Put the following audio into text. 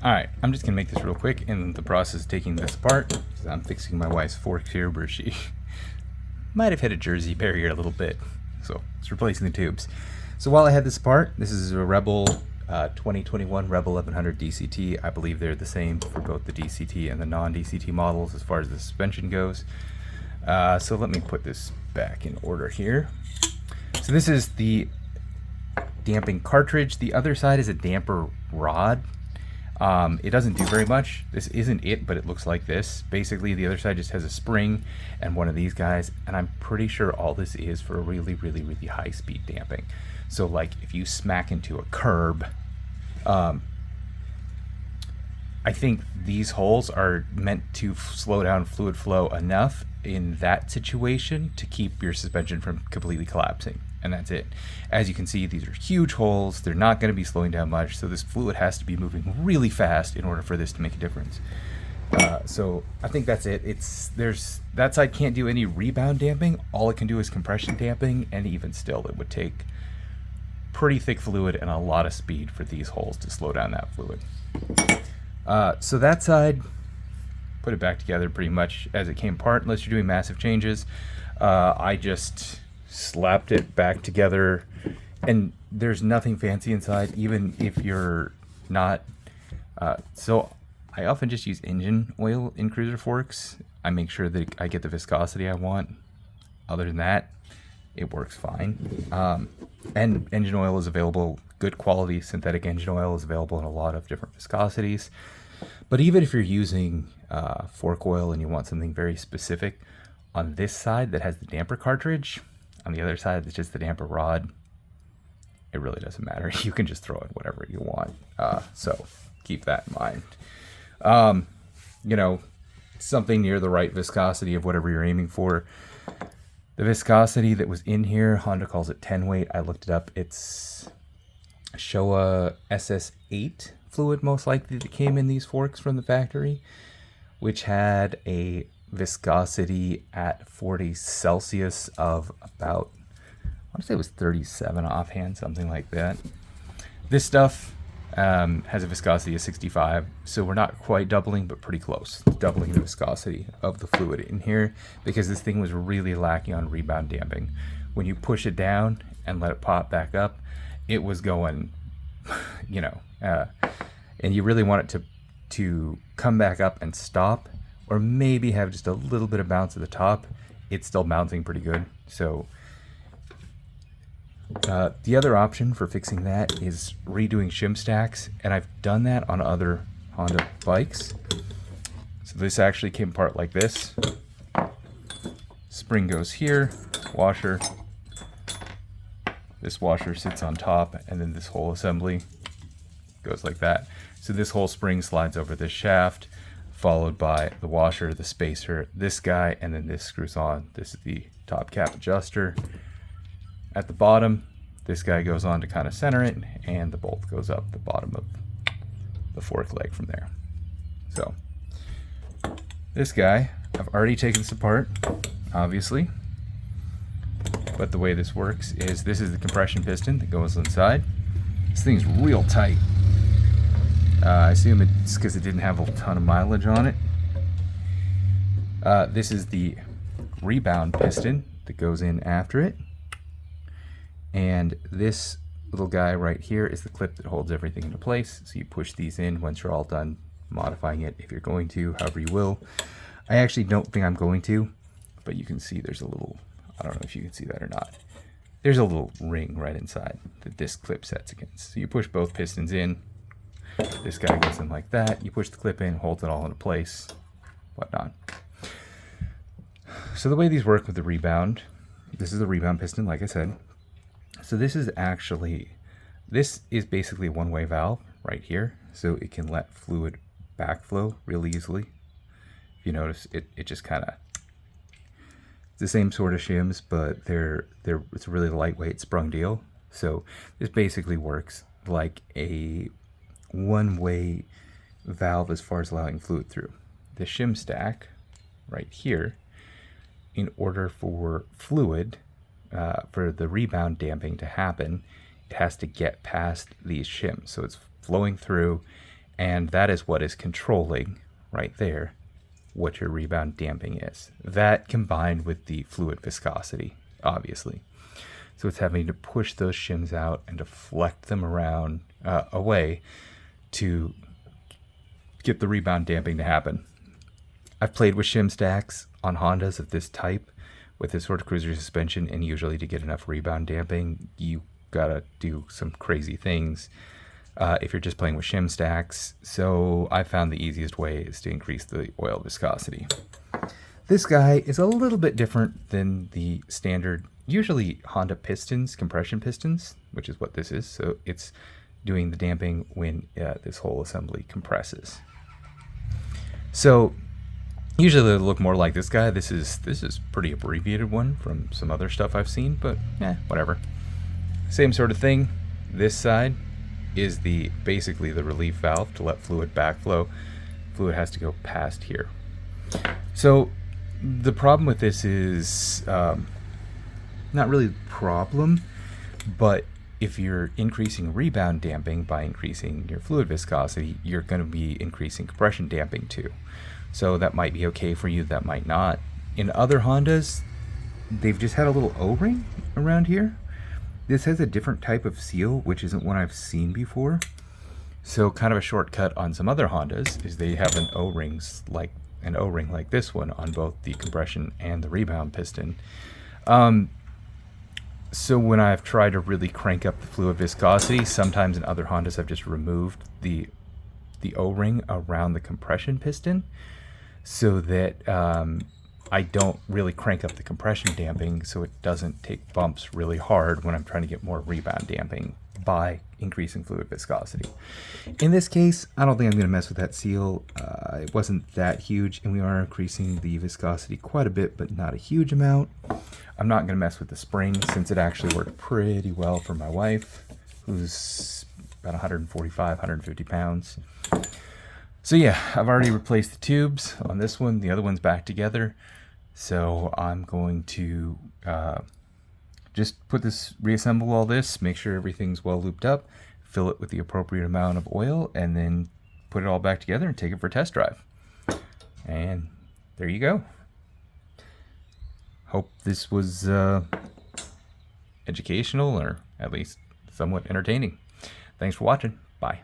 All right, I'm just gonna make this real quick in the process of taking this apart, because I'm fixing my wife's fork here where she might have hit a jersey barrier a little bit. So it's replacing the tubes. So while I had this apart, this is a Rebel 2021 Rebel 1100 DCT. I believe they're the same for both the DCT and the non-DCT models as far as the suspension goes. So let me put this back in order here. So this is the damping cartridge. The other side is a damper rod. It doesn't do very much. This isn't it, but it looks like this. Basically, the other side just has a spring and one of these guys, and I'm pretty sure all this is for really, really, really high speed damping. So like if you smack into a curb, I think these holes are meant to slow down fluid flow enough in that situation to keep your suspension from completely collapsing. And that's it. As you can see, these are huge holes. They're not going to be slowing down much, so this fluid has to be moving really fast in order for this to make a difference. So I think that's it. That side can't do any rebound damping. All it can do is compression damping, and even still, it would take pretty thick fluid and a lot of speed for these holes to slow down that fluid. So that side, put it back together pretty much as it came apart, unless you're doing massive changes. I just slapped it back together, and there's nothing fancy inside, even if you're not. So I often just use engine oil in cruiser forks. I make sure that I get the viscosity I want. Other than that, it works fine. And engine oil is available. Good quality synthetic engine oil is available in a lot of different viscosities. But even if you're using fork oil and you want something very specific, on this side that has the damper cartridge, on the other side that's just the damper rod, it really doesn't matter. You can just throw in whatever you want. So keep that in mind. You know, something near the right viscosity of whatever you're aiming for. The viscosity that was in here, Honda calls it 10 weight. I looked it up. It's Showa SS8 fluid, most likely, that came in these forks from the factory, which had a viscosity at 40 Celsius of about, I want to say it was 37 offhand, something like that. This stuff has a viscosity of 65, so we're not quite doubling, but pretty close, doubling the viscosity of the fluid in here, because this thing was really lacking on rebound damping. When you push it down and let it pop back up, it was going, you know, and you really want it to come back up and stop, or maybe have just a little bit of bounce at the top. It's still bouncing pretty good. So the other option for fixing that is redoing shim stacks, and I've done that on other Honda bikes. So this actually came apart like this. Spring goes here, washer. This washer sits on top, and then this whole assembly goes like that. So this whole spring slides over this shaft, followed by the washer, the spacer, this guy, and then this screws on. This is the top cap adjuster. At the bottom, this guy goes on to kind of center it, and the bolt goes up the bottom of the fork leg from there. So this guy, I've already taken this apart, obviously, but the way this works is this is the compression piston that goes inside. This thing's real tight. I assume it's because it didn't have a ton of mileage on it. This is the rebound piston that goes in after it. And this little guy right here is the clip that holds everything into place. So you push these in once you're all done modifying it, if you're going to, however you will. I actually don't think I'm going to, but you can see there's a little, I don't know if you can see that or not. There's a little ring right inside that this clip sets against. So you push both pistons in. This guy goes in like that. You push the clip in, holds it all into place, whatnot. So the way these work with the rebound, this is the rebound piston, like I said. So this is basically a one-way valve right here. So it can let fluid backflow real easily. If you notice, it just kind of, it's the same sort of shims, but it's a really lightweight sprung deal. So this basically works like a one-way valve as far as allowing fluid through. The shim stack right here, in order for fluid, for the rebound damping to happen, it has to get past these shims. So it's flowing through, And that is what is controlling right there what your rebound damping is. That combined with the fluid viscosity, obviously. So it's having to push those shims out and deflect them around away to get the rebound damping to happen. I've played with shim stacks on Hondas of this type with this sort of cruiser suspension, and usually to get enough rebound damping, you gotta do some crazy things if you're just playing with shim stacks. So I found the easiest way is to increase the oil viscosity. This guy is a little bit different than the standard, usually Honda pistons, compression pistons, which is what this is. So it's doing the damping when this whole assembly compresses. So usually they look more like this guy. This is pretty abbreviated one from some other stuff I've seen, but whatever. Same sort of thing. This side is basically the relief valve to let fluid backflow. Fluid has to go past here. So the problem with this is not really the problem, but if you're increasing rebound damping by increasing your fluid viscosity, you're going to be increasing compression damping too. So that might be okay for you, that might not. In other Hondas, they've just had a little O-ring around here. This has a different type of seal, which isn't one I've seen before. So kind of a shortcut on some other Hondas is they have an O-ring like this one on both the compression and the rebound piston. So when I've tried to really crank up the fluid viscosity, sometimes in other Hondas I've just removed the O-ring around the compression piston so that I don't really crank up the compression damping, so it doesn't take bumps really hard when I'm trying to get more rebound damping by increasing fluid viscosity. In this case, I don't think I'm going to mess with that seal. It wasn't that huge, and we are increasing the viscosity quite a bit, but not a huge amount. I'm not going to mess with the spring since it actually worked pretty well for my wife, who's about 145, 150 pounds. So yeah, I've already replaced the tubes on this one. The other one's back together. So I'm going to just reassemble all this, make sure everything's well looped up, fill it with the appropriate amount of oil, and then put it all back together and take it for a test drive. And there you go. Hope this was educational or at least somewhat entertaining. Thanks for watching. Bye.